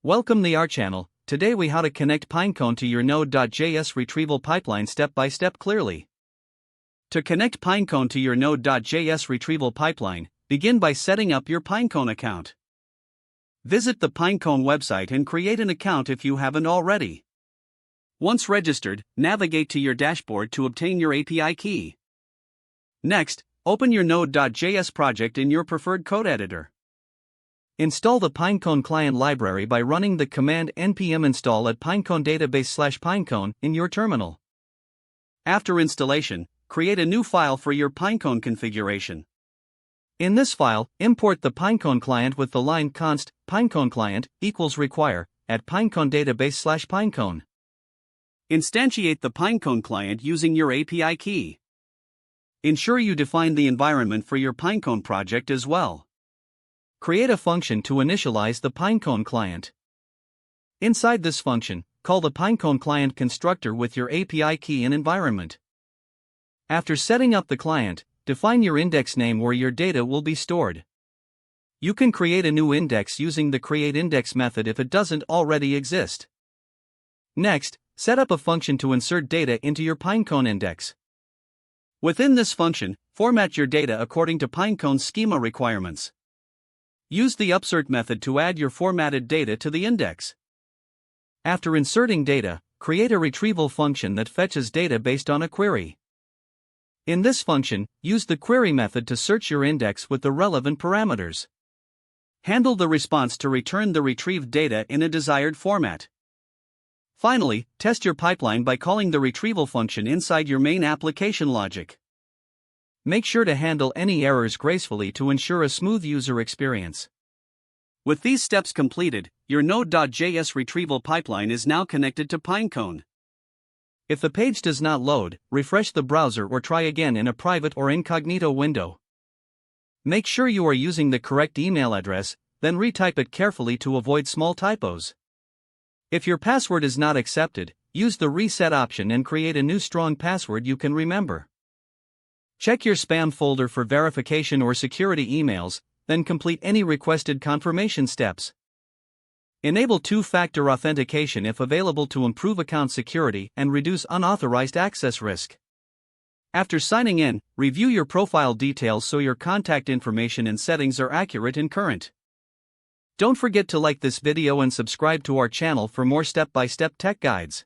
Welcome to our channel. Today we how to connect Pinecone to your Node.js retrieval pipeline step by step clearly. To connect Pinecone to your Node.js retrieval pipeline, begin by setting up your Pinecone account. Visit the Pinecone website and create an account if you haven't already. Once registered, navigate to your dashboard to obtain your API key. Next, open your Node.js project in your preferred code editor. Install the Pinecone client library by running the command npm install at pinecone database/pinecone in your terminal. After installation, create a new file for your Pinecone configuration. In this file, import the Pinecone client with the line const pinecone client equals require at pinecone database/pinecone. Instantiate the Pinecone client using your API key. Ensure you define the environment for your Pinecone project as well. Create a function to initialize the Pinecone client. Inside this function, call the Pinecone client constructor with your API key and environment. After setting up the client, define your index name where your data will be stored. You can create a new index using the createIndex method if it doesn't already exist. Next, set up a function to insert data into your Pinecone index. Within this function, format your data according to Pinecone's schema requirements. Use the upsert method to add your formatted data to the index. After inserting data, create a retrieval function that fetches data based on a query. In this function, use the query method to search your index with the relevant parameters. Handle the response to return the retrieved data in a desired format. Finally, test your pipeline by calling the retrieval function inside your main application logic. Make sure to handle any errors gracefully to ensure a smooth user experience. With these steps completed, your Node.js retrieval pipeline is now connected to Pinecone. If the page does not load, refresh the browser or try again in a private or incognito window. Make sure you are using the correct email address, then retype it carefully to avoid small typos. If your password is not accepted, use the reset option and create a new strong password you can remember. Check your spam folder for verification or security emails, then complete any requested confirmation steps. Enable two-factor authentication if available to improve account security and reduce unauthorized access risk. After signing in, review your profile details so your contact information and settings are accurate and current. Don't forget to like this video and subscribe to our channel for more step-by-step tech guides.